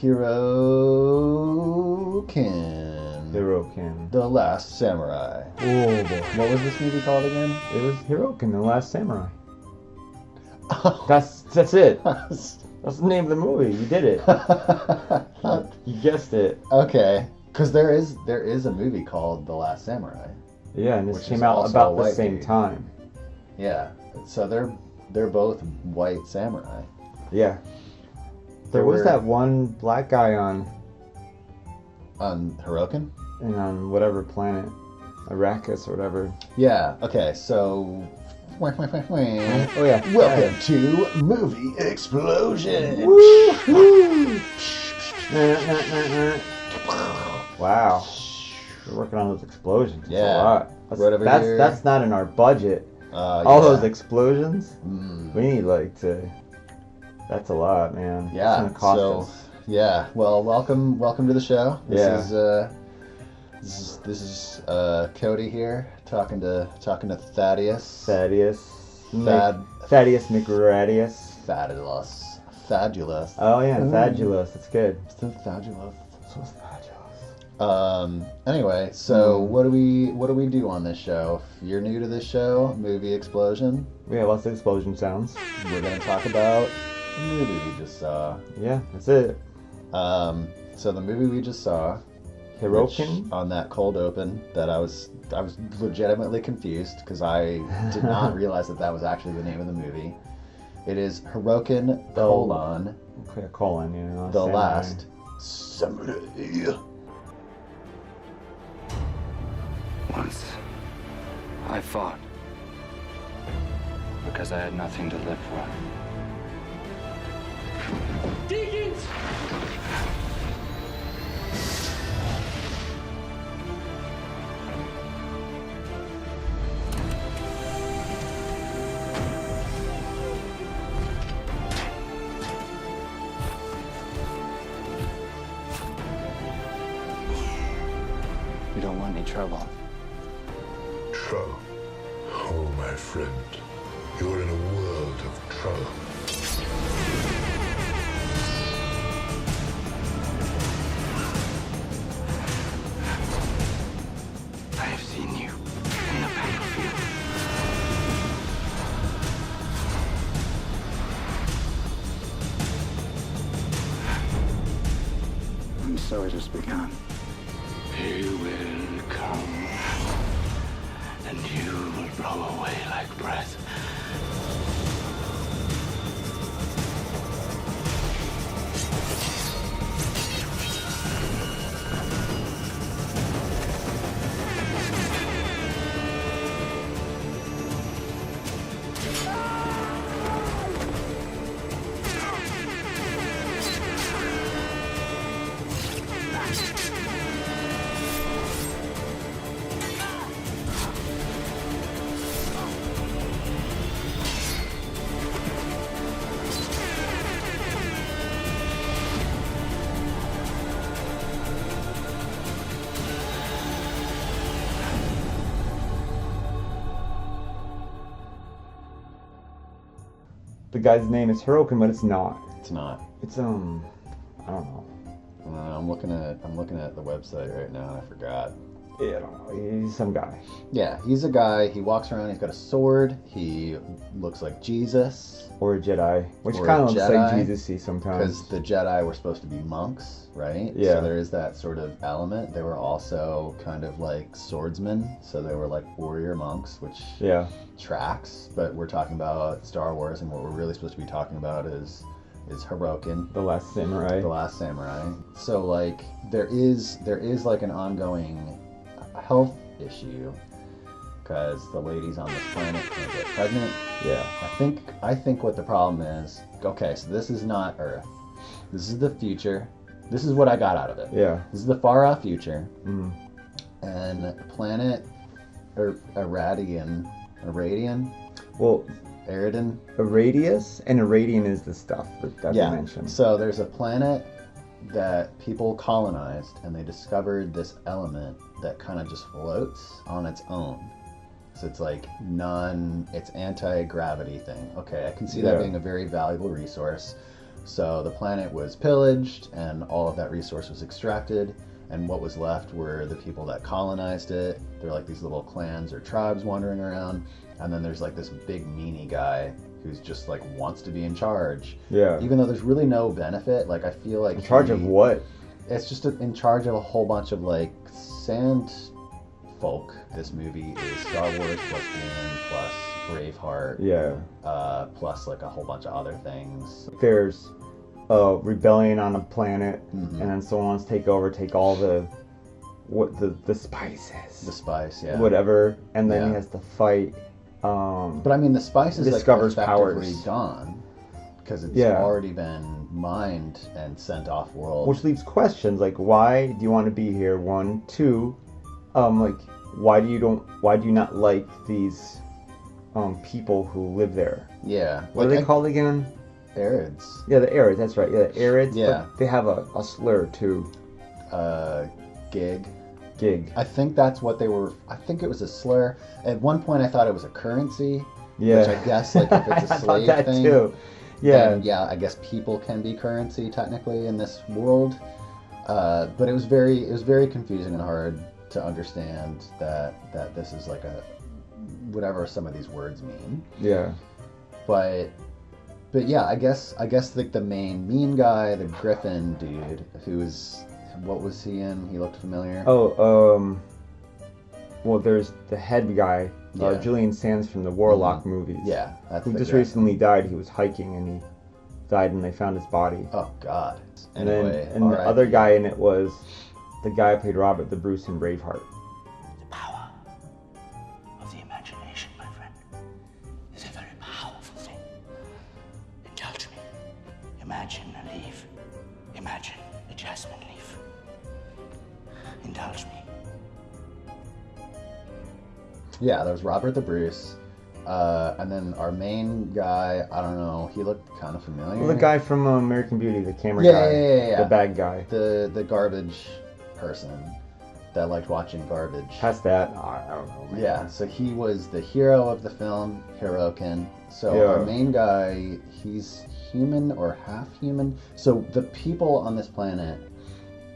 Hiroken. The Last Samurai. Oh boy. What was this movie called again? It was Hiroken, The Last Samurai. That's it. That's the name of the movie. You did it. You guessed it. Okay. Because there is a movie called The Last Samurai. Yeah, and this came out about the same time. Yeah. So they're both white samurai. Yeah. There was that one black guy on Hiroken? And on whatever planet. Arrakis or whatever. Yeah, okay, so oh yeah. Welcome to Movie Explosion. Woo! Wow. We're working on those explosions. That's a lot. That's not in our budget. All those explosions. We need that's a lot, man. Yeah. It's gonna cost us. Yeah. Well, welcome to the show. This is Cody here talking to Thaddeus. Thaddeus McRadius. Fabulous. Oh yeah, fabulous. That's good. So fabulous. Anyway, so what do we do on this show? If you're new to this show, Movie Explosion. We have lots of explosion sounds. We're gonna talk about the movie we just saw. Yeah, that's it. So the movie we just saw, Hiroken, on that cold open, that I was legitimately confused because I did not realize that was actually the name of the movie. It is Hiroken : The Last Samurai. Once, I fought because I had nothing to live for. Deacons! You don't want any trouble. Trouble? Oh, my friend, you're in a world of trouble. I have seen you in the battlefield. And so it has begun. He will come, and you will blow away like breath. The guy's name is Hiroken, but it's not. It's not. It's I don't know. I'm looking at the website right now and I forgot. Yeah, I don't know. He's some guy. Yeah, he's a guy. He walks around. He's got a sword. He looks like Jesus. Or a Jedi, which kind of looks like Jesus-y sometimes. Because the Jedi were supposed to be monks, right? Yeah. So there is that sort of element. They were also kind of like swordsmen, so they were like warrior monks, which tracks. But we're talking about Star Wars, and what we're really supposed to be talking about is Hiroken, The Last Samurai. The Last Samurai. So like there is like an ongoing health issue because the ladies on this planet can't get pregnant. Yeah. I think what the problem is, okay, so this is not Earth. This is the future. This is what I got out of it. Yeah. This is the far off future. Mm. And planet Iradian. Well, Eridan. Iradius and Iradian is the stuff that they mentioned. So there's a planet that people colonized, and they discovered this element that kind of just floats on its own. So it's like it's anti-gravity thing. Okay, I can see that being a very valuable resource. So the planet was pillaged, and all of that resource was extracted, and what was left were the people that colonized it. They're like these little clans or tribes wandering around, and then there's like this big meanie guy who's just like wants to be in charge. Yeah. Even though there's really no benefit, like I feel like in charge of what? It's just in charge of a whole bunch of like sand folk. This movie is Star Wars plus Dune plus Braveheart. Yeah. Plus like a whole bunch of other things. There's a rebellion on a planet, and then someone wants to take all the spices. The spice, yeah. Whatever, and then he has to fight. But I mean, the spice is like effectively gone because it's already been mined and sent off world. Which leaves questions like, why do you want to be here? 1, 2, like, why do you not like these people who live there? Yeah. What are they called again? Arids. Yeah, the Arids. That's right. Yeah, the Arids. Yeah. But they have a slur too. Gig. I think that's what they were. I think it was a slur. At one point, I thought it was a currency. Yeah. Which I guess, like, if it's a slave that thing. Too. Yeah. Then, yeah. I guess people can be currency technically in this world. But it was very confusing and hard to understand that this is like a whatever some of these words mean. Yeah. But yeah, I guess like the main mean guy, the Griffin dude, what was he in? He looked familiar. Oh, well, there's the head guy, Julian Sands from the Warlock movies. Yeah, who just recently died. He was hiking and he died, and they found his body. Oh God. Anyway, and the other guy in it was the guy who played Robert the Bruce in Braveheart. The power of the imagination, my friend, is a very powerful thing. Indulge me. Imagine a leaf. Imagine a jasmine leaf. Indulge me. Yeah, there was Robert the Bruce. And then our main guy, I don't know, he looked kind of familiar. Well, the guy from American Beauty, the camera guy. Yeah. The bad guy. The garbage person that liked watching garbage. Past that, I don't know. Man. Yeah, so he was the hero of the film, Hiroken. So our main guy, he's human or half human. So the people on this planet,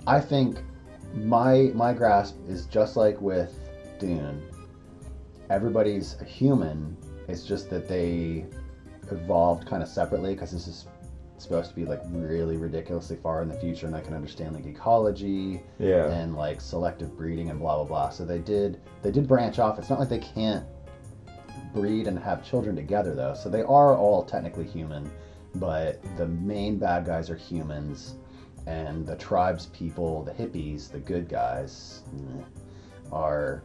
I think my grasp is just like with Dune. Everybody's a human. It's just that they evolved kind of separately because this is supposed to be like really ridiculously far in the future, and I can understand like ecology and like selective breeding and blah blah blah. So they did branch off. It's not like they can't breed and have children together though. So they are all technically human, but the main bad guys are humans, and the tribes people, the hippies, the good guys, are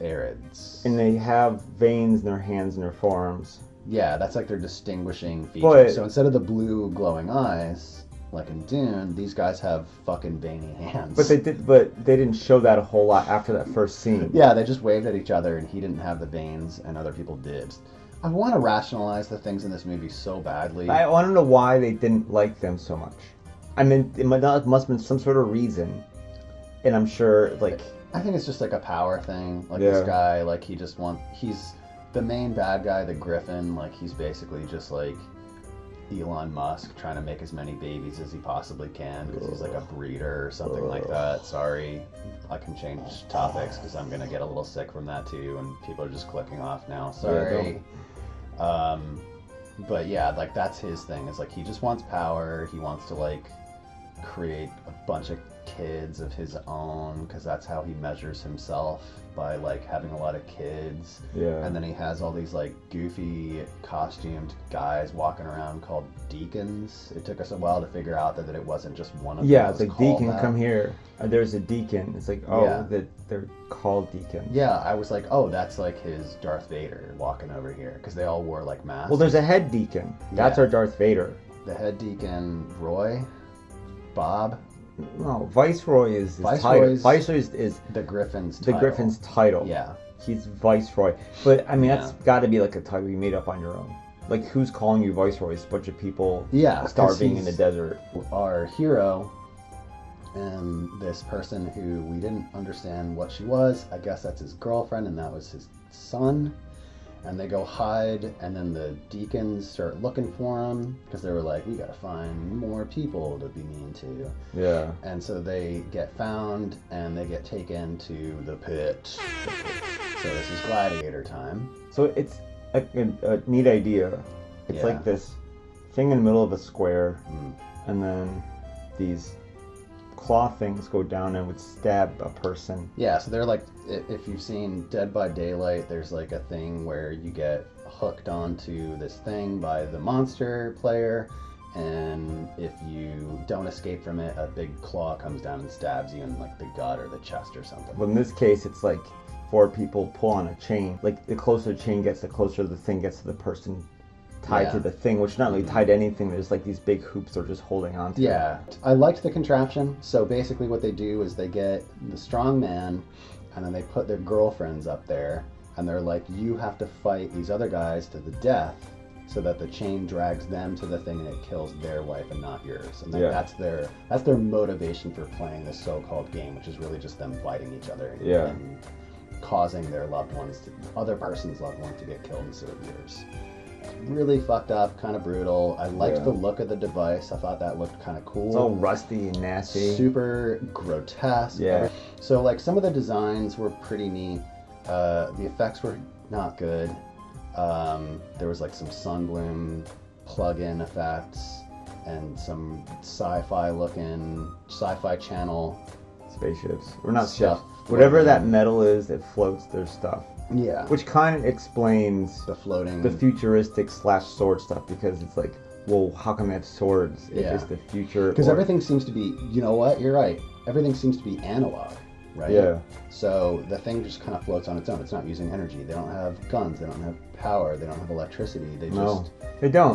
Arids. And they have veins in their hands and their forearms. Yeah, that's like their distinguishing feature. So instead of the blue glowing eyes, like in Dune, these guys have fucking veiny hands. But they didn't show that a whole lot after that first scene. Yeah, they just waved at each other, and he didn't have the veins, and other people did. I want to rationalize the things in this movie so badly. I want to know why they didn't like them so much. I mean, it must have been some sort of reason, and I'm sure like. I think it's just like a power thing. Like this guy, like he's the main bad guy, the Griffin. Like he's basically just like Elon Musk trying to make as many babies as he possibly can because he's like a breeder or something like that. Sorry, I can change topics because I'm gonna get a little sick from that too, and people are just clicking off now. Sorry. But yeah, like that's his thing. It's like he just wants power. He wants to like create a bunch of kids of his own because that's how he measures himself, by like having a lot of kids. And then he has all these like goofy costumed guys walking around called deacons. It took us a while to figure out that it wasn't just one of them. It's like deacon that. Come here. There's a deacon. It's like that they're called deacons. I was like, oh, that's like his Darth Vader walking over here because they all wore like masks. Well, there's a head deacon. That's our Darth Vader. The head deacon, Bob. No, Viceroy is his title. Viceroy is the Griffin's title. The Griffin's title. Yeah. He's Viceroy. But, I mean, that's got to be like a title you made up on your own. Like, who's calling you Viceroy? It's a bunch of people starving in the desert. Our hero, and this person who we didn't understand what she was, I guess that's his girlfriend, and that was his son. and they go hide, and then the deacons start looking for them because they were like, we gotta find more people to be mean to. Yeah. And so they get found, and they get taken to the pit. So this is gladiator time. So it's a neat idea. It's like this thing in the middle of a square, and then these claw things go down and would stab a person. Yeah, so they're like, if you've seen Dead by Daylight, there's like a thing where you get hooked onto this thing by the monster player, and if you don't escape from it, a big claw comes down and stabs you in like the gut or the chest or something. But in this case, it's like 4 people pull on a chain. Like the closer the chain gets, the closer the thing gets to the person tied to the thing, which not really tied to anything. There's like these big hoops they're just holding on to. Yeah, I liked the contraption. So basically what they do is they get the strong man, and then they put their girlfriends up there, and they're like, you have to fight these other guys to the death so that the chain drags them to the thing and it kills their wife and not yours. And that's their motivation for playing this so-called game, which is really just them fighting each other and causing their loved ones, other person's loved ones, to get killed instead of yours. Really fucked up, kind of brutal. I liked the look of the device. I thought that looked kind of cool. It's all rusty and nasty. Super grotesque. Yeah. So like some of the designs were pretty neat. The effects were not good. There was like some Sunbloom plug-in effects and some sci-fi channel spaceships. Or not stuff. Whatever that metal is that floats their stuff. Yeah. Which kind of explains the futuristic / sword stuff, because it's like, well, how come they have swords if it's the future? Because everything seems to be, you know what, you're right. Everything seems to be analog, right? Yeah. So the thing just kind of floats on its own. It's not using energy. They don't have guns. They don't have power. They don't have electricity. They don't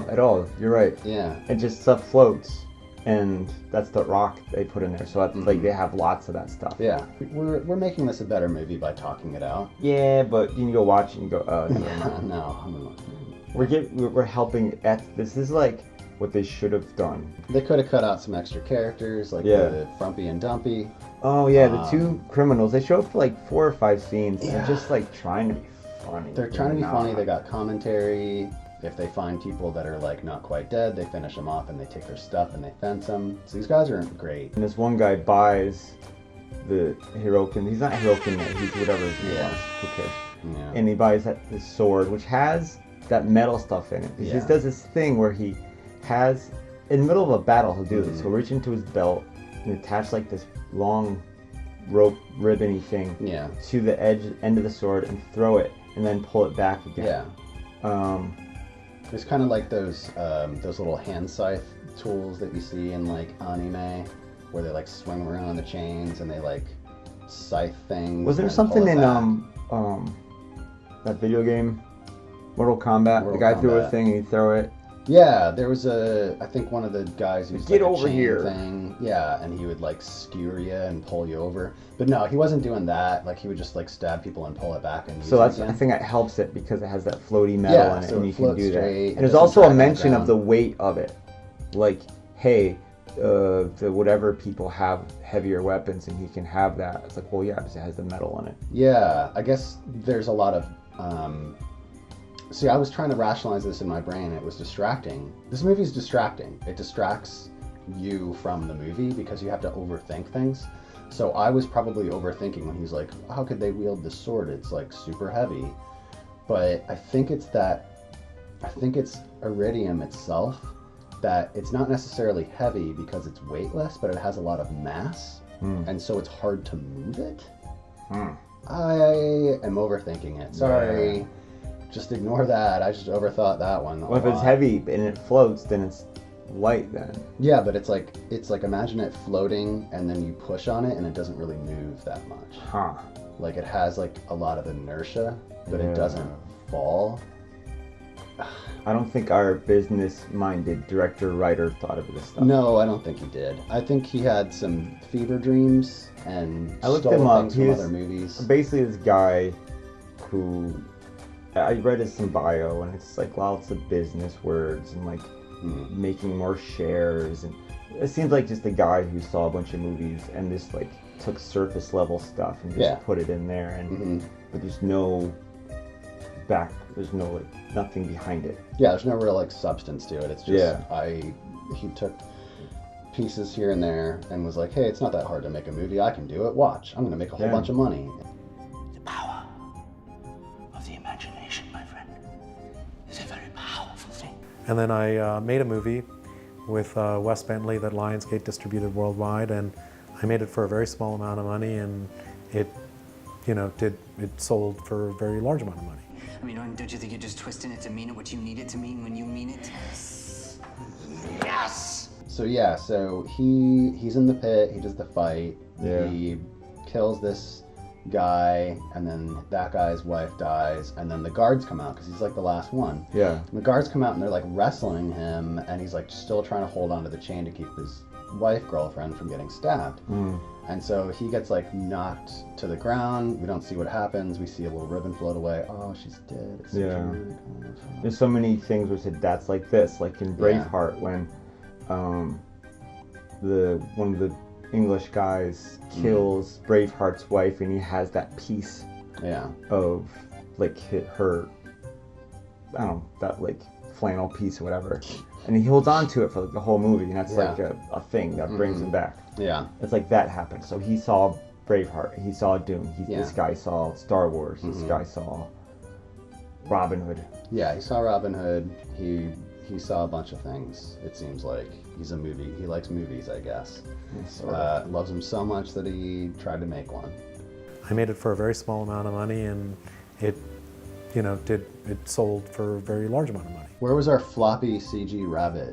at all. You're right. Yeah. It just stuff floats. And that's the rock they put in there, so that's like they have lots of that stuff. Yeah, we're making this a better movie by talking it out. Yeah, but you can go watch it and go, oh, no. We're helping. This is like what they should have done. They could have cut out some extra characters, like the Frumpy and Dumpy. Oh yeah, the 2 criminals. They show up for like 4 or 5 scenes. Yeah. They're just like trying to be funny. They're trying to be funny. They got commentary. If they find people that are like not quite dead, they finish them off and they take their stuff and they fence them. So these guys are great. And this one guy buys the Hiroken. He's not Hiroken yet. He's whatever his name is. Who cares? Yeah. And he buys this sword, which has that metal stuff in it. He just does this thing where he has, in the middle of a battle, he'll do this. He'll reach into his belt and attach like this long rope ribbony thing to the end of the sword and throw it and then pull it back again. Yeah. It's kind of like those little hand scythe tools that you see in like anime, where they like swing around on the chains and they like scythe things. Was there something in that video game, Mortal Kombat? The guy threw a thing and he'd throw it. Yeah, there was I think one of the guys who's get like over a chain here thing. Yeah, and he would like skewer you and pull you over. But no, he wasn't doing that. Like he would just like stab people and pull it back and use it again. I think that helps it because it has that floaty metal in it, and you can do that. And there's also a mention of the weight of it. Like, hey, the whatever people have heavier weapons and he can have that. It's like, well, yeah, because it has the metal in it. Yeah, I guess there's a lot of see, I was trying to rationalize this in my brain. It was distracting. This movie is distracting. It distracts you from the movie because you have to overthink things. So I was probably overthinking when he's like, how could they wield this sword? It's like super heavy. But I think it's iridium itself, that it's not necessarily heavy because it's weightless, but it has a lot of mass. And so it's hard to move it. I am overthinking it. Sorry. Yeah. Just ignore that. I just overthought that one. Well, if it's heavy and it floats, then it's light then. Yeah, but it's like imagine it floating and then you push on it and it doesn't really move that much. Like it has like a lot of inertia, but it doesn't fall. I don't think our business-minded director-writer thought of this stuff. No, I don't think he did. I think he had some fever dreams and I looked him up. Things from other movies. Basically, this guy who I read his some bio, and it's like lots of business words and like making more shares, and it seems like just a guy who saw a bunch of movies and just like took surface level stuff and just put it in there, and but there's no There's no like nothing behind it. Yeah, there's no real like substance to it. It's just he took pieces here and there and was like, hey, it's not that hard to make a movie. I can do it. Watch, I'm gonna make a whole bunch of money. The power of the imagination, my friend, is a very powerful thing. And then I made a movie with Wes Bentley that Lionsgate distributed worldwide, and I made it for a very small amount of money, and it, it sold for a very large amount of money. I mean, don't you think you're just twisting it to mean it what you need it to mean when you mean it? Yes! So yeah, so he's in the pit, he does the fight, he kills this guy, and then that guy's wife dies, and then the guards come out, because he's like the last one. Yeah. And the guards come out and they're like wrestling him, and he's like still trying to hold onto the chain to keep his girlfriend from getting stabbed. And so he gets like knocked to the ground. We don't see what happens. We see a little ribbon float away. Oh, she's dead. It's There's so many things where said that's like this, like in Braveheart when one of the English guys kills Braveheart's wife, and he has that piece of like her, I don't know, that like flannel piece or whatever, and he holds on to it for like the whole movie, and that's like a thing that brings him back. Yeah, it's like that happened. So he saw Braveheart, he saw Dune, this guy saw Star Wars, this guy saw Robin Hood. Yeah, he saw Robin Hood. He saw a bunch of things. It seems like he likes movies, I guess. Loves them so much that he tried to make one. I made it for a very small amount of money, and it sold for a very large amount of money. Where was our floppy CG rabbit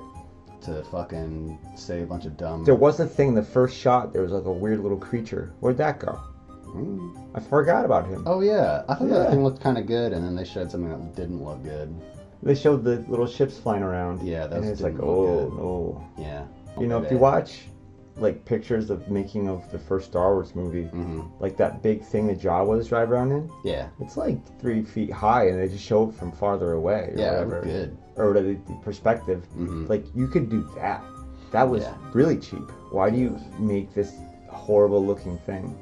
to fucking say a bunch of dumb... There was a thing, the first shot, there was like a weird little creature. Where'd that go? I forgot about him. Oh yeah, I thought that thing looked kind of good, and then they showed something that didn't look good. They showed the little ships flying around. Yeah, that's and it's like, oh no. Yeah. If you watch like pictures of making of the first Star Wars movie, like that big thing that Jawas drive around in. Yeah. It's like 3 feet high, and they just show it from farther away. Or whatever. Good. Or the perspective. Like you could do that. That was really cheap. Why do you make this horrible looking thing?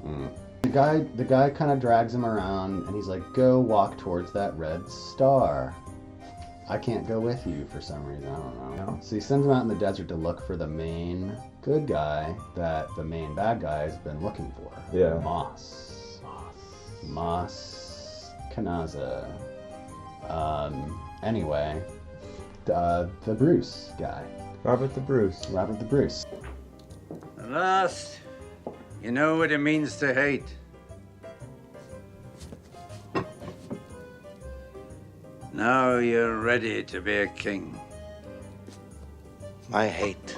The guy kind of drags him around, and he's like, "Go walk towards that red star." I can't go with you for some reason, I don't know. So he sends him out in the desert to look for the main good guy that the main bad guy has been looking for. Yeah. Mos Kanaza. Anyway, the Bruce guy. Robert the Bruce. At last, you know what it means to hate. Now you're ready to be a king. My hate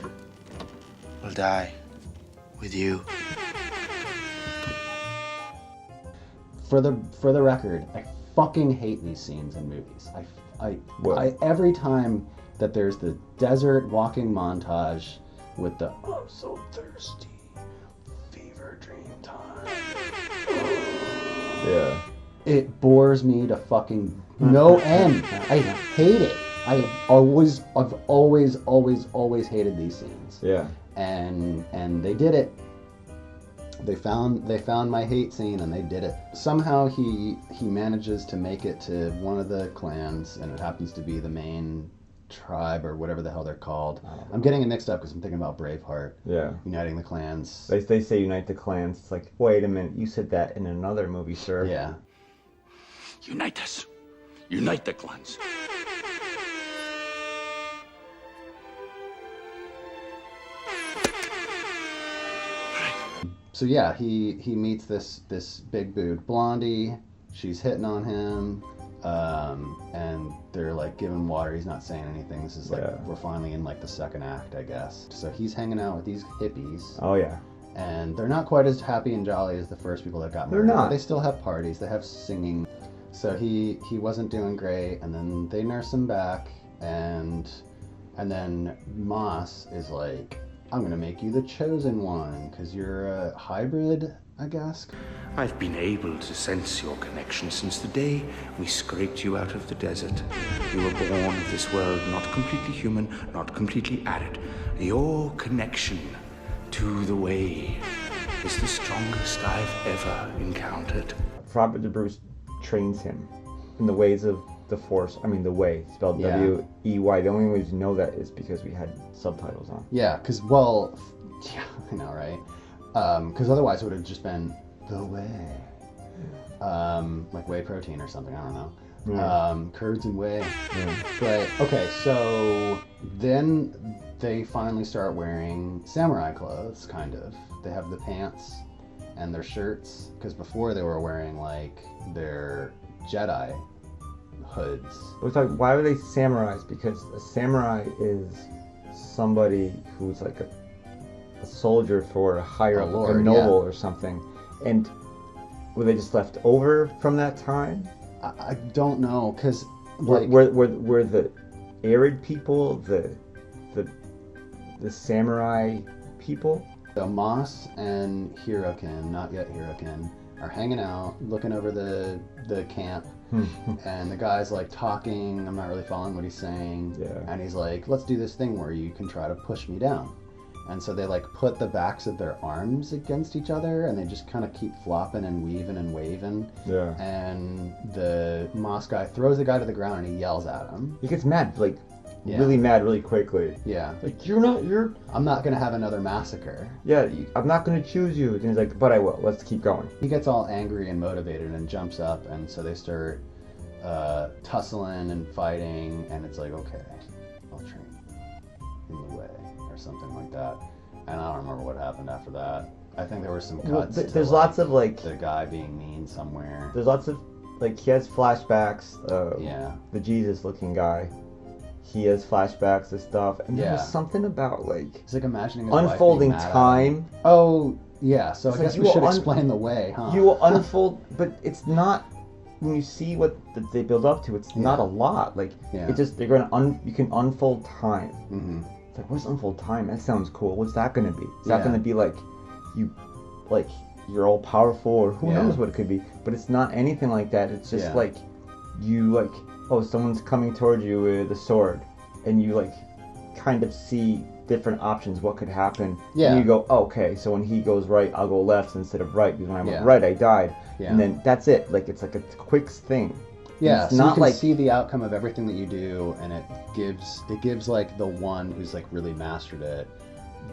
will die with you. For the record, I fucking hate these scenes in movies. I every time that there's the desert walking montage with the "I'm so thirsty, fever dream time." Yeah. It bores me to fucking no end. I hate it. I've always hated these scenes. Yeah. And they did it. They found my hate scene, and they did it. Somehow he manages to make it to one of the clans, and it happens to be the main tribe or whatever the hell they're called. I'm getting it mixed up because I'm thinking about Braveheart. Yeah. Uniting the clans. They say unite the clans. It's like, wait a minute, you said that in another movie, sir. Yeah. Unite us. Unite the clans. So yeah, he meets this big booed blondie. She's hitting on him, and they're like giving water. He's not saying anything. This is like we're finally in like the second act, I guess. So he's hanging out with these hippies. Oh yeah. And they're not quite as happy and jolly as the first people that got married. They're not. They still have parties. They have singing. So he wasn't doing great, and then they nurse him back, and then Moss is like, "I'm gonna make you the chosen one, because you're a hybrid, I guess." I've been able to sense your connection since the day we scraped you out of the desert. You were born of this world, not completely human, not completely arid. Your connection to the way is the strongest I've ever encountered. Robert the Bruce trains him in the ways of the Force. I mean, the Way, spelled W-E-Y. The only way we know that is because we had subtitles on. Yeah, because, well, yeah, I know, right? Because otherwise it would have just been the Way. Like whey protein or something, I don't know. Curds and whey. But, okay, so then they finally start wearing samurai clothes, kind of. They have the pants and their shirts, because before they were wearing, like, their Jedi hoods. Why were they samurais? Because a samurai is somebody who's like a soldier for a higher, like a noble or something. And were they just left over from that time? I don't know, because like, were the arid people the samurai people? Moss and Hiroken, not yet Hiroken, are hanging out, looking over the camp, and the guy's like talking. I'm not really following what he's saying. And he's like, let's do this thing where you can try to push me down. And so they like put the backs of their arms against each other, and they just kind of keep flopping and weaving and waving. And the Moss guy throws the guy to the ground and he yells at him. He gets mad, like really mad really quickly. Like, I'm not gonna have another massacre. I'm not gonna choose you. And he's like, but I will. Let's keep going. He gets all angry and motivated and jumps up, and so they start tussling and fighting, and it's like, okay, I'll train in the way or something like that. And I don't remember what happened after that. I think there were some cuts. There's lots of like the guy being mean somewhere. There's lots of like, he has flashbacks. The Jesus looking guy. He has flashbacks and stuff, and there was something about like it's like imagining his unfolding wife being mad time. Oh yeah, so I guess we should explain the way, huh? You will unfold, but it's not. When you see what they build up to, it's not a lot. Like it just they're going you can unfold time. It's like, what's unfold time? That sounds cool. What's that going to be? Is that going to be like you're all powerful, or who knows what it could be? But it's not anything like that. It's just like you like. Oh, someone's coming towards you with a sword, and you like kind of see different options, what could happen. And you go, oh, okay, so when he goes right, I'll go left instead of right, because when I went right, I died. And then that's it. Like, it's like a quick thing. It's so not you can like see the outcome of everything that you do, and it gives like the one who's like really mastered it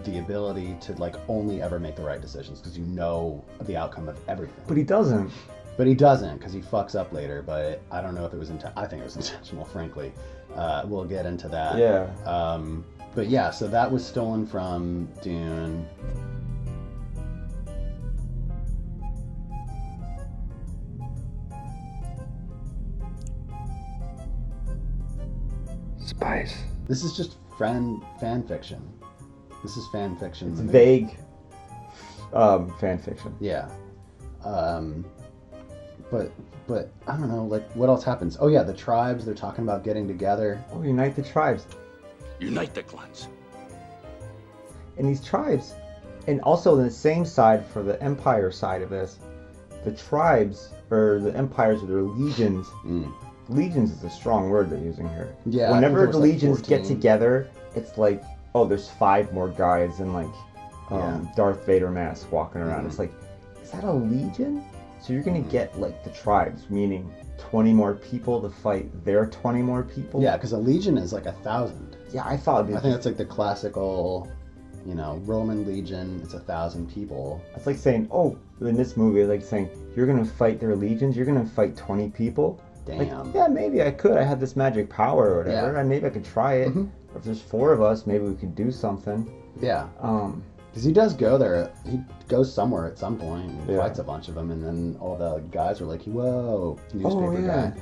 the ability to like only ever make the right decisions, because you know the outcome of everything. But he doesn't. But he doesn't, because he fucks up later. But I don't know if it was I think it was intentional, frankly. We'll get into that. But yeah, so that was stolen from Dune. Spice. This is just fan fiction. This is fan fiction. It's vague fan fiction. Yeah. But I don't know, like, what else happens? Oh yeah, the tribes, they're talking about getting together. Oh, unite the tribes. Unite the clans. And these tribes, and also on the same side for the Empire side of this, the tribes, or the empires or their legions, legions is a strong word they're using here. Yeah. Whenever the legions get together, it's like, oh, there's 5 more guys in like Darth Vader mask walking around. It's like, is that a legion? So you're going to get, like, the tribes, meaning 20 more people to fight their 20 more people? Yeah, because a legion is like 1,000. Yeah, I thought... I think that's like the classical, Roman legion. It's 1,000 people. It's like saying, oh, in this movie, it's like saying, you're going to fight their legions? You're going to fight 20 people? Damn. Like, yeah, maybe I could. I have this magic power or whatever. And maybe I could try it. If there's 4 of us, maybe we could do something. Yeah. Because he does go there. He goes somewhere at some point and fights a bunch of them, and then all the guys are like, "Whoa, newspaper guy."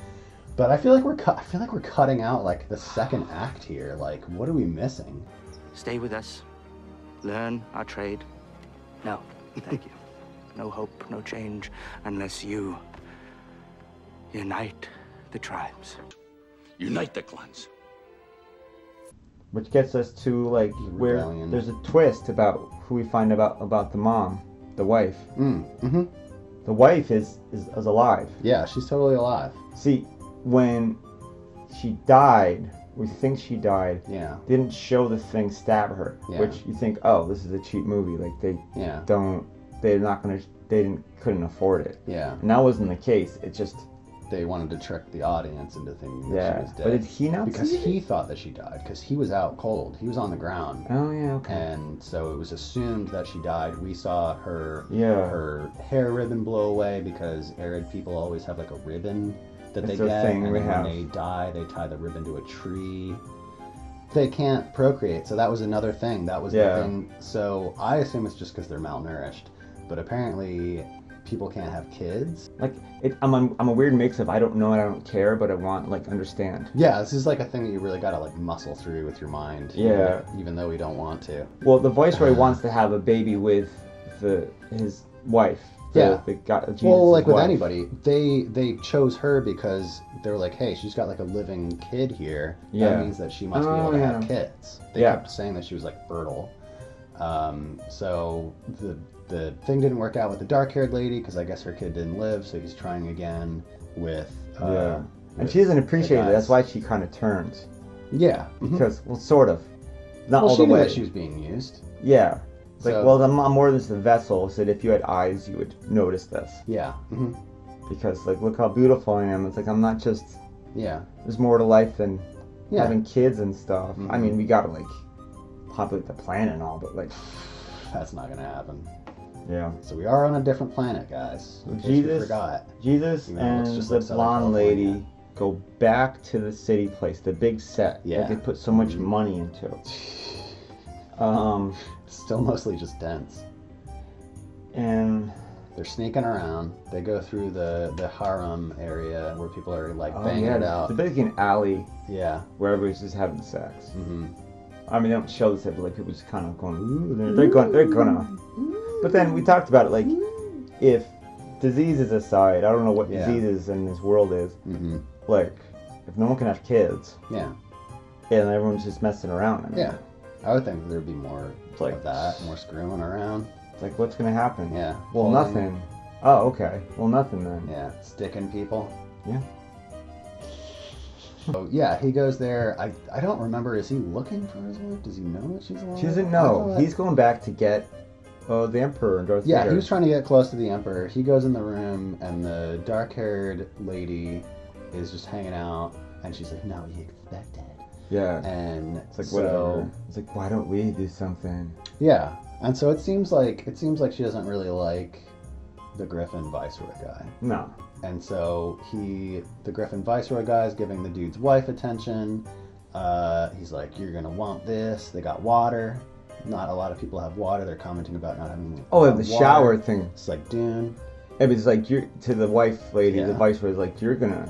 But I feel like we're cutting out like the second act here. Like, what are we missing? Stay with us. Learn our trade. No, thank you. No hope, no change, unless you unite the tribes. Unite the clans. Which gets us to, like, where there's a twist about who we find about the mom, the wife. The wife is alive. Yeah, she's totally alive. See, when she died, we think she died. Yeah. Didn't show the thing stab her, which you think, oh, this is a cheap movie. Like they couldn't afford it. Yeah. And that wasn't the case. It just they wanted to trick the audience into thinking that Yeah. she was dead. But did he not Because see he it? thought that she died, because he was out cold. He was on the ground. Oh, yeah, okay. And so it was assumed that she died. We saw her Yeah. her hair ribbon blow away, because Arab people always have like a ribbon that It's they a get, thing and we then have. when they die, they tie the ribbon to a tree. They can't procreate, so that was another thing. That was Yeah. the thing. So I assume it's just because they're malnourished, but apparently people can't have kids. Like, I'm a weird mix of I don't know and I don't care, but I want, like, understand. Yeah, this is like a thing that you really gotta like muscle through with your mind. Yeah. Even though we don't want to. Well, the Viceroy wants to have a baby with his wife. Jesus' Well, like with wife. anybody, they chose her because they were like, hey, she's got like a living kid here. Yeah. That means that she must be Oh, able to yeah. have kids. They Yeah. kept saying that she was like fertile. So the thing didn't work out with the dark-haired lady because I guess her kid didn't live. So he's trying again with. Yeah. And with she doesn't appreciate the it. That's guys. why she kind of turns. Yeah. Because, well, sort of. Not Well, all she the knew way. that she was being used. Yeah. It's like, So- well, I'm more than just a vessel, so that if you had eyes, you would notice this. Yeah. Because, like, look how beautiful I am. It's like, I'm not just... Yeah. There's more to life than Yeah. having kids and stuff. I Mhm. mean, we gotta, like, populate the planet and all, but, like... That's not gonna happen. Yeah. So we are on a different planet, guys. In case you forgot. Jesus Even though it looks and just the like Southern blonde California. lady go back to the city place, the big set Yeah. that they put so much Mhm. money into. Still mostly just dents. And They're sneaking around. They go through the harem area where people are like banging it out. it's basically an alley Yeah. where everybody's just having sex. Mm-hmm. I mean, they don't show this, but like people just kind of going, ooh, they're gonna. But then we talked about it, like, if diseases aside, I don't know what Yeah. diseases in this world is. Mm-hmm. Like, if no one can have kids, Yeah. and everyone's just messing around, I mean, Yeah. I would think that there'd be more like- of that, more screwing around. it's like, what's gonna happen? Yeah. Well, Pulling. nothing. Oh, okay. Well, nothing then. Yeah. Sticking people. Yeah. So yeah, he goes there. I don't remember. Is he looking for his wife? Does he know that she's alive? She doesn't I know. thought- He's going back to get the Emperor and Darth Yeah, Vader. he was trying to get close to the Emperor. He goes in the room, and the dark-haired lady is just hanging out, and she's like, "No, you expected." Yeah. And It's like, so, whatever. It's like, why don't we do something? Yeah, and so it seems like she doesn't really like the Griffin Viceroy guy, No. and so the Griffin Viceroy guy is giving the dude's wife attention. He's like, "You're gonna want this." They got water. Not a lot of people have water. They're commenting about not having. Oh, the water. shower thing. It's like Dune. It's like, you're to the wife lady, Yeah. the Viceroy's like, you're gonna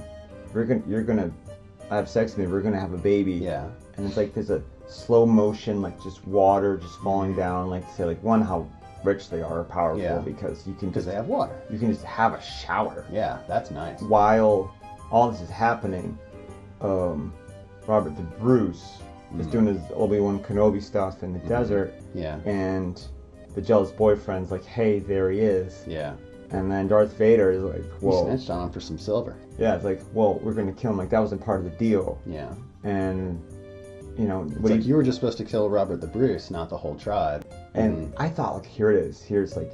have sex with me. We're gonna have a baby. Yeah. And it's like there's a slow motion, like just water just falling down, like to say, like, one, how rich they are, powerful, Yeah. because you can Because just they have water. you can just have a shower. Yeah, that's nice. While all this is happening, Robert the Bruce is doing his Obi-Wan Kenobi stuff in the desert, Yeah. and the jealous boyfriend's like, hey, there he is. Yeah. And then Darth Vader is like, He whoa. snitched on him for some silver. Yeah, it's like, well, we're gonna kill him. Like, that wasn't part of the deal. Yeah. And, you know, It's what like he- you were just supposed to kill Robert the Bruce, not the whole tribe. And I thought, like, here it is. Here's, like,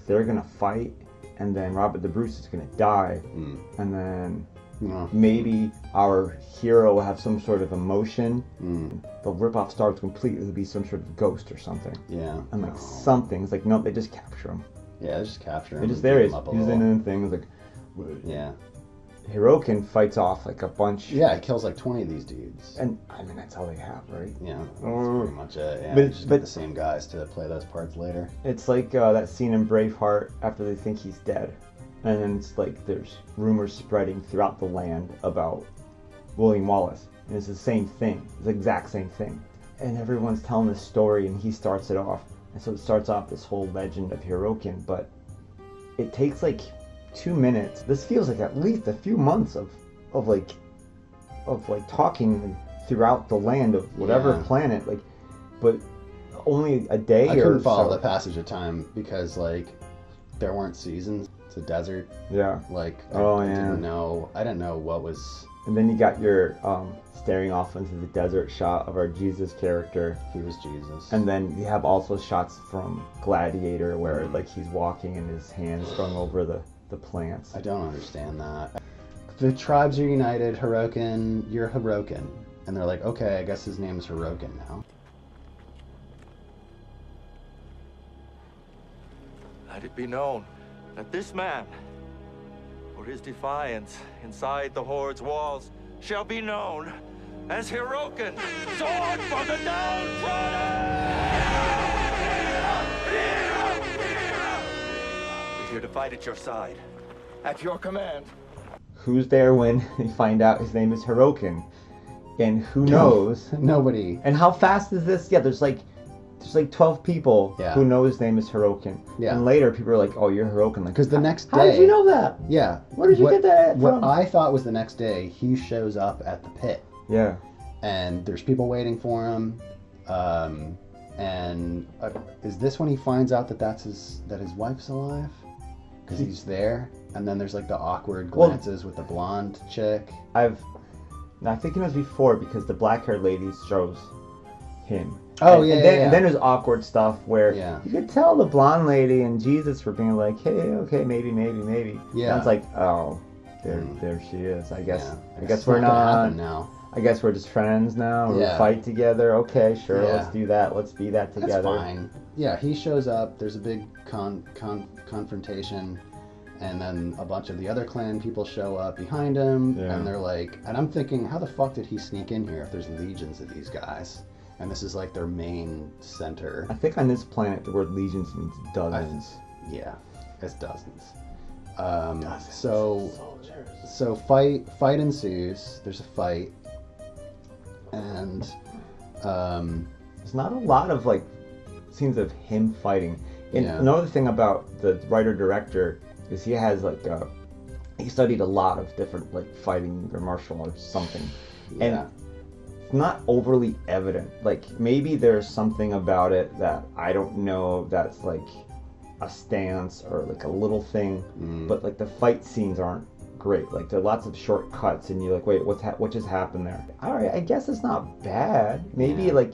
they're gonna fight, and then Robert the Bruce is gonna die, and then No. maybe our hero will have some sort of emotion. Mm. They'll rip off Star Wars completely, be some sort of ghost or something. Yeah. And, like, something. It's like, nope, they just capture him. Yeah, they just capture him. They just, and there beat he is. him up a He's little. in the thing. It's like, Yeah. Hiroken fights off, like, a bunch. Yeah, he kills like 20 of these dudes. And, I mean, that's all they have, right? Yeah, that's Oh. pretty much it. Yeah, But- they just but- get the same guys to play those parts later. It's like that scene in Braveheart after they think he's dead. And then it's like there's rumors spreading throughout the land about William Wallace. And it's the same thing. It's the exact same thing. And everyone's telling this story and he starts it off. And so it starts off this whole legend of Hiroken, but it takes like 2 minutes. This feels like at least a few months of talking throughout the land of whatever Yeah. planet, like, but only a day I or couldn't follow so. the passage of time because like there weren't seasons. It's a desert. Yeah. Like Oh, I yeah. didn't know what was. And then you got your staring off into the desert shot of our Jesus character. He was Jesus. And then you have also shots from Gladiator where like he's walking and his hands strung over the plants. I don't understand that. the tribes are united. Hiroken, you're Hiroken. And they're like, okay, I guess his name is Hiroken now. Let it be known that this man, for his defiance inside the Horde's walls, shall be known as Hiroken, sword for the downtrodden! We're here to fight at your side, at your command. Who's there when they find out his name is Hiroken? And who knows? Nobody. And how fast is this? Yeah, there's like 12 people who know his name is Hiroken. Yeah. And later people are like, oh, you're Hiroken. Because the next day... How did you know that? Yeah. Where did you get that from? What I thought was the next day, he shows up at the pit. Yeah. And there's people waiting for him. Is this when he finds out that his wife's alive? Because he's there. And then there's like the awkward glances with the blonde chick. I think it was before because the black-haired lady shows him. Oh, and then there's awkward stuff where you could tell the blonde lady and Jesus were being like, hey, okay, maybe. Yeah. And it's like, oh, there she is. I guess we're not now. I guess we're just friends now. We'll fight together. Okay, sure, let's do that. Let's be that together. That's fine. Yeah, he shows up. There's a big confrontation. And then a bunch of the other clan people show up behind him. Yeah. And they're like, and I'm thinking, how the fuck did he sneak in here if there's legions of these guys? And this is like their main center. I think on this planet the word legions means dozens. It's dozens. So fight ensues. There's a fight, and there's not a lot of like scenes of him fighting. And another thing about the writer-director is he has like he studied a lot of different like fighting or martial arts something, and it's not overly evident. Like maybe there's something about it that I don't know that's like a stance or like a little thing, but like the fight scenes aren't great. Like there are lots of shortcuts, and you're like, wait, what just happened there? All right, I guess it's not bad. Maybe like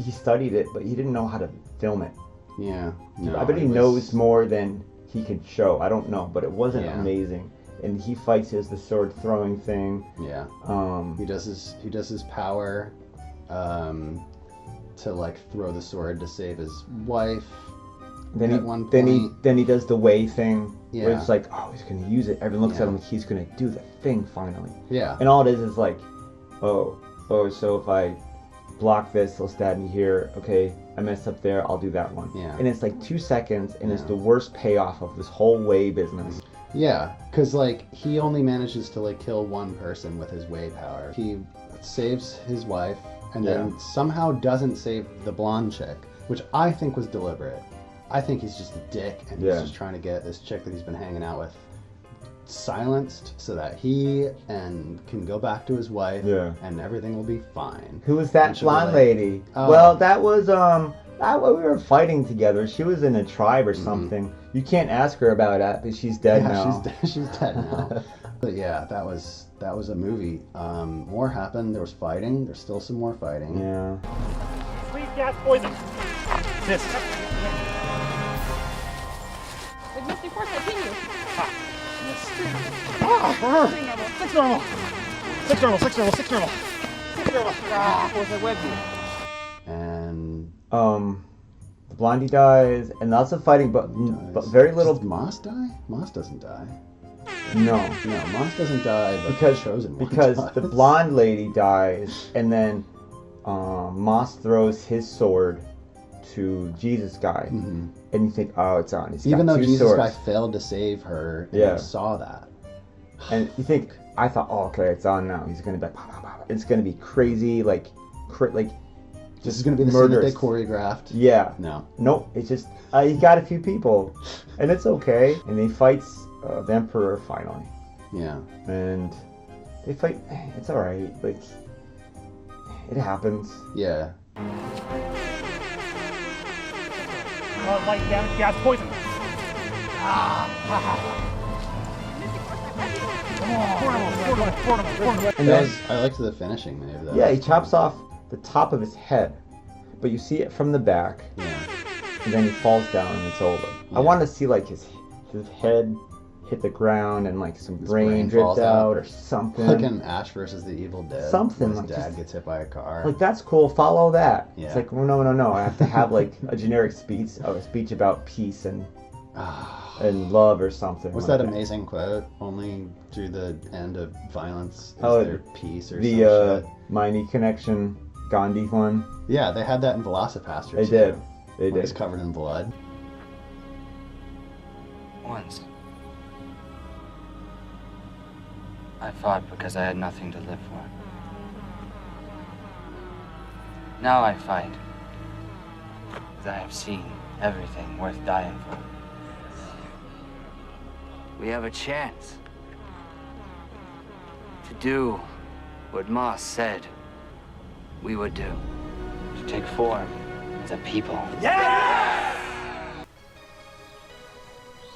he studied it, but he didn't know how to film it. Yeah, I bet he knows more than he could show. I don't know, but it wasn't amazing. And he fights the sword throwing thing. Yeah. He does his power to like throw the sword to save his wife. Then he does the way thing. Yeah. Where it's like, oh, he's gonna use it. Everyone looks at him like he's gonna do the thing finally. Yeah. And all it is like, oh, so if I block this, he'll stab me here. Okay, I messed up there, I'll do that one. Yeah. And it's like 2 seconds, and it's the worst payoff of this whole way business. Yeah, because like he only manages to like kill one person with his way power. He saves his wife, and then somehow doesn't save the blonde chick, which I think was deliberate. I think he's just a dick, and he's just trying to get this chick that he's been hanging out with silenced so that he can go back to his wife and everything will be fine. Who was that blonde lady? Well, that was we were fighting together. She was in a tribe or something. You can't ask her about that, but she's dead now. She's dead now. But yeah, that was a movie. More happened. There was fighting. There's still some more fighting. Yeah. Sweet gas poison. This. With Mystic Force, continue. Six normal. Force, I webbed you. And the blondie dies, and lots of fighting, but very little. Does Moss die? Moss doesn't die. No, Moss doesn't die, but because does. the blonde lady dies, and then Moss throws his sword to Jesus guy, and you think, oh, it's on. Even though Jesus guy failed to save her, and he saw that, and you think, I thought, oh, okay, it's on now. He's gonna be, it's gonna be crazy, like. This is going to be the scene that they choreographed. Yeah. No. Nope. It's just he got a few people, and it's okay. And he fights the Emperor finally. Yeah. And they fight. It's all right. Like it happens. Yeah. Light damage, gas poison. And then I liked the finishing move though. Yeah, he chops off the top of his head, but you see it from the back. Yeah. And then he falls down and it's over. Yeah. I want to see like his head hit the ground and like some brain drips out or something. Like in Ash versus the Evil Dead. Something his like dad gets hit by a car. Like that's cool. Follow that. Yeah. It's like no. I have to have like a generic speech, a speech about peace and love or something. What's like that amazing quote? Only through the end of violence is there peace or some the shit. Miami Connection Gandhi one. Yeah, they had that in Velocipaster. They did. They did. It's covered in blood. Once, I fought because I had nothing to live for. Now I fight because I have seen everything worth dying for. We have a chance to do what Moss said we would do. To take form as a people. Yeah!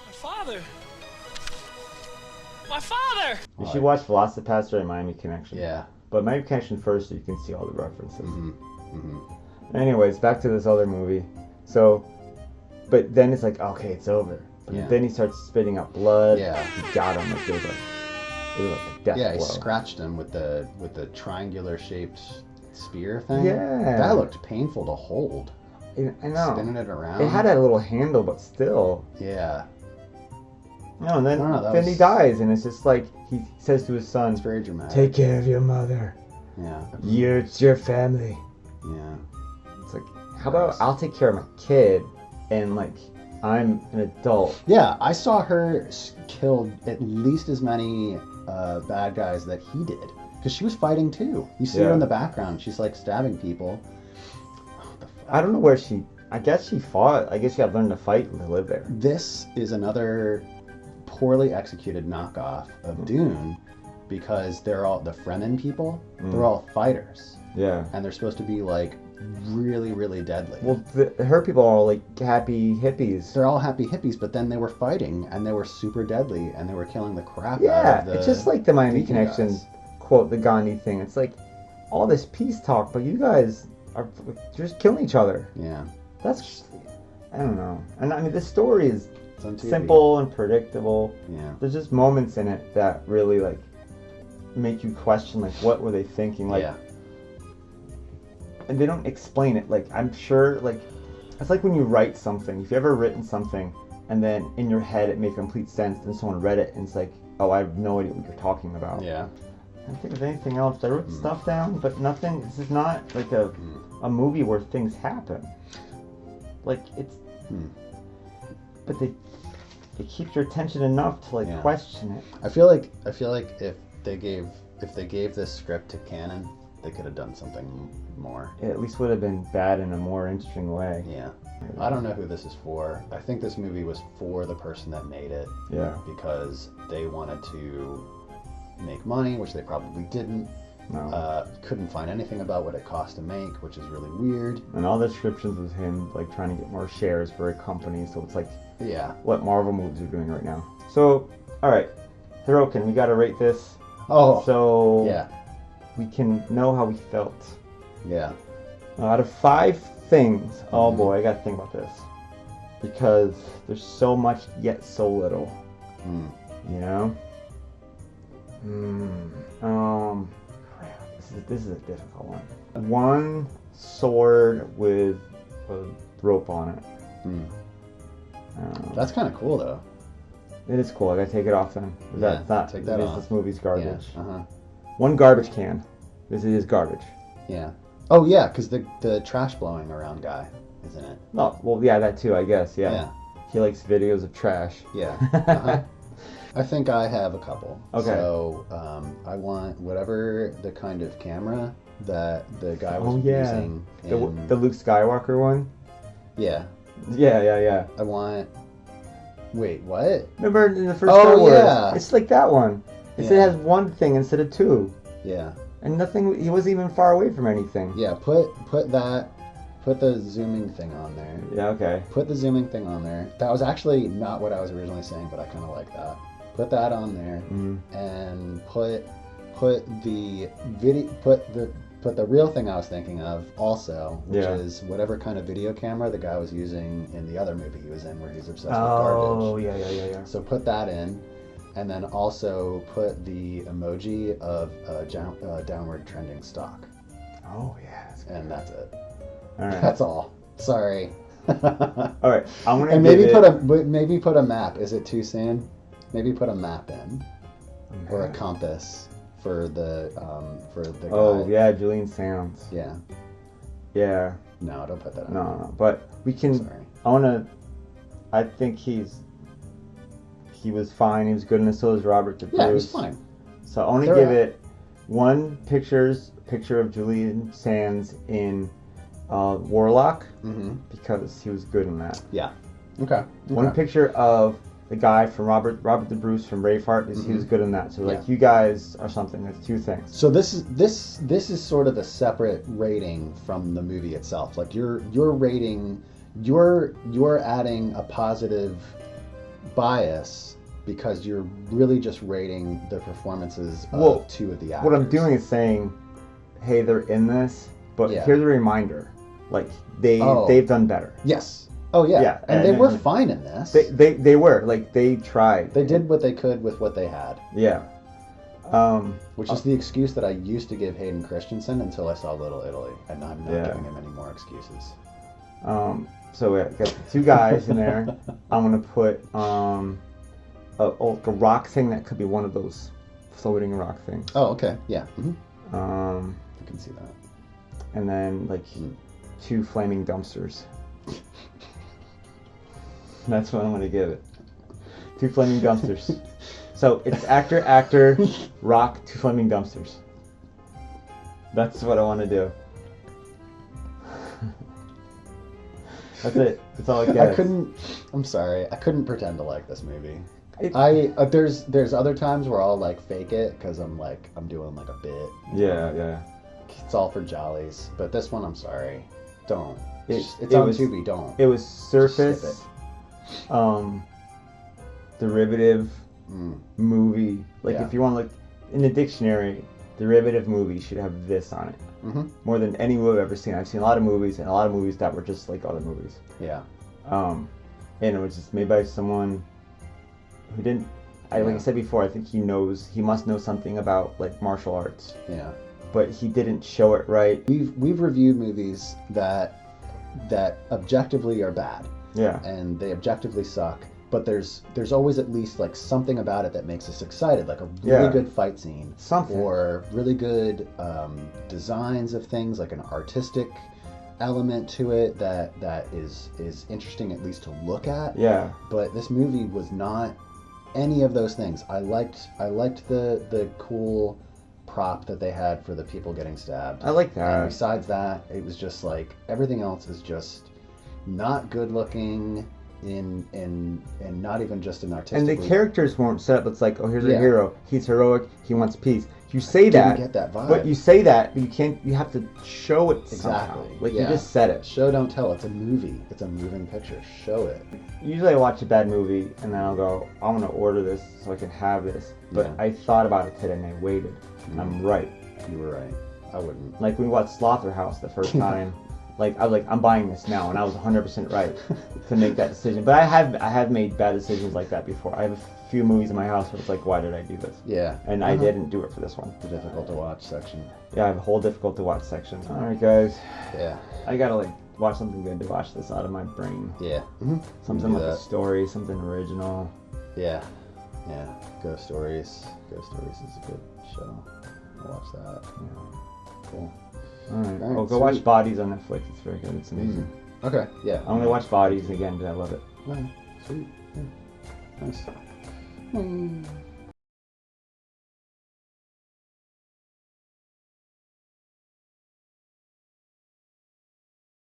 My father! My father! You should watch Velocipaster and Miami Connection. Yeah. But Miami Connection first so you can see all the references. Anyways, back to this other movie. So, but then it's like, okay, it's over. But then he starts spitting out blood. Yeah. He got him. Like, it was like a death Yeah, he blow. scratched him with the triangular shaped spear thing. Yeah. That looked painful to hold. I know. Spinning it around. It had a little handle, but still. Yeah. No, and then he dies, and it's just like he says to his son, It's very dramatic. "Take care of your mother. Yeah. It's your family." Yeah. It's like, how about I'll take care of my kid, and like I'm an adult. Yeah, I saw her kill at least as many bad guys that he did. Because she was fighting too. You see her in the background. She's like stabbing people. I don't know where I guess she fought. I guess you got to learn to fight to live there. This is another poorly executed knockoff of Dune because they're all the Fremen people. They're all fighters. Yeah. And they're supposed to be like really, really deadly. Well, her people are all like happy hippies. They're all happy hippies, but then they were fighting and they were super deadly and they were killing the crap out Yeah, of the it's just like the Miami Viking Connection guys. quote, the Gandhi thing. It's like all this peace talk, but you guys are just killing each other. Yeah. That's, I don't know. And I mean, this story is on TV. simple and predictable. Yeah. There's just moments in it that really like make you question, like, what were they thinking? Like, Yeah. and they don't explain it. Like, I'm sure, like, it's like when you write something. If you've ever written something and then in your head it made complete sense, then someone read it and it's like, oh, I have no idea what you're talking about. Yeah. I don't think of anything else. I wrote stuff down, but nothing. This is not like a movie where things happen. Like, it's, but it keeps your attention enough to like question it. I feel like if they gave this script to Canon, they could have done something more. It at least would have been bad in a more interesting way. Yeah. I don't know who this is for. I think this movie was for the person that made it. Yeah. Because they wanted to make money, which they probably didn't. No. Couldn't find anything about what it cost to make, which is really weird. And all the descriptions was him like trying to get more shares for a company, so it's like what Marvel movies are doing right now. So, all right, Hiroken, we got to rate this. Oh. So yeah, we can know how we felt. Yeah. Out of 5 things, oh boy, I got to think about this because there's so much yet so little. You know. This is a difficult one. One sword with a rope on it. That's kind of cool, though. It is cool. I gotta take it off then. That's not. Take that off. This movie's garbage. Yeah. One garbage can. This is garbage. Yeah. Oh yeah, because the trash blowing around guy, isn't it? Oh well, yeah, that too. I guess. Yeah. He likes videos of trash. Yeah. I think I have a couple. Okay. So I want whatever the kind of camera that the guy was using. The Luke Skywalker one. Yeah. Yeah. I want. Wait, what? Remember in the first Star Wars? Yeah. It's like that one. It has one thing instead of 2. Yeah. And nothing. He wasn't even far away from anything. Yeah. Put the zooming thing on there. Yeah. Okay. Put the zooming thing on there. That was actually not what I was originally saying, but I kind of like that. Put that on there, and put the video. Put the real thing I was thinking of also, which is whatever kind of video camera the guy was using in the other movie he was in, where he's obsessed with garbage. Oh, yeah. So put that in, and then also put the emoji of downward trending stock. Oh yeah. And that's it. All right. That's all. Sorry. All right. I'm gonna and maybe put a map. Is it too soon? Maybe put a map in, or a compass for the guy. Oh yeah, Julian Sands. Yeah. Yeah. No, don't put that in. No, but we can. Sorry. I think he was fine. He was good, and so was Robert the Bruce. Yeah, he was fine. So I want to give it one picture of Julian Sands in Warlock, because he was good in that. Yeah. Okay. One picture of the guy from Robert the Bruce from Braveheart, because he was good in that. So like you guys are something. That's two things. So this is sort of a separate rating from the movie itself. Like you're rating, you're adding a positive bias because you're really just rating the performances of two of the actors. What I'm doing is saying, hey, they're in this, but here's a reminder. Like they've done better. Yes. Oh yeah. Yeah. And they were fine in this. They were. Like they tried. They did what they could with what they had. Yeah. Which is the excuse that I used to give Hayden Christensen until I saw Little Italy, and I'm not giving him any more excuses. So we got the two guys in there. I'm gonna put a rock thing that could be one of those floating rock things. Oh, okay. Yeah. I can see that. And then like 2 flaming dumpsters. That's what I'm gonna give it. 2 flaming dumpsters. So it's actor, rock, 2 flaming dumpsters. That's what I want to do. That's it. That's all I get. I'm sorry. I couldn't pretend to like this movie. There's other times where I'll like fake it because I'm doing like a bit. Yeah. It's all for jollies. But this one, I'm sorry. Don't. It's on Tubi. Don't. It was surface. Derivative movie. Like if you want to look in the dictionary, derivative movie should have this on it. More than any movie I've ever seen. I've seen a lot of movies, and a lot of movies that were just like other movies. Yeah. And it was just made by someone who didn't. Like I said before, I think he must know something about like martial arts. Yeah. But he didn't show it right. We've reviewed movies that objectively are bad. Yeah. And they objectively suck. But there's always at least like something about it that makes us excited, like a really good fight scene, or really good designs of things, like an artistic element to it that is interesting at least to look at. Yeah. But this movie was not any of those things. I liked the cool prop that they had for the people getting stabbed. I like that. And besides that, it was just like everything else is just not good looking. And not even just an artistic. And the characters weren't set up. It's like, oh, here's a hero. He's heroic. He wants peace. You say that. Didn't get that vibe. But you say that, but you can't. You have to show it somehow. Exactly. Like you just said it. Show don't tell. It's a movie. It's a moving picture. Show it. Usually I watch a bad movie and then I'll go, I want to order this so I can have this. But I thought about it today and I waited. I'm right. You were right. I wouldn't. Like when we watched Slaughterhouse the first time. Like I was like, I'm buying this now, and I was 100% right to make that decision. But I have made bad decisions like that before. I have a few movies in my house where it's like, why did I do this? Yeah. And I didn't do it for this one. The difficult to watch section. Yeah, I have a whole difficult to watch section. All right, guys. Yeah. I gotta like watch something good to watch this out of my brain. Yeah. Something like a story, something original. Yeah. Yeah. Ghost Stories. Ghost Stories is a good show. I'll watch that. Yeah. Cool. Alright, well, go watch Bodies on Netflix. It's very good. It's amazing. Okay, yeah. I'm gonna watch Bodies again because I love it. Alright, sweet. Yeah. Nice.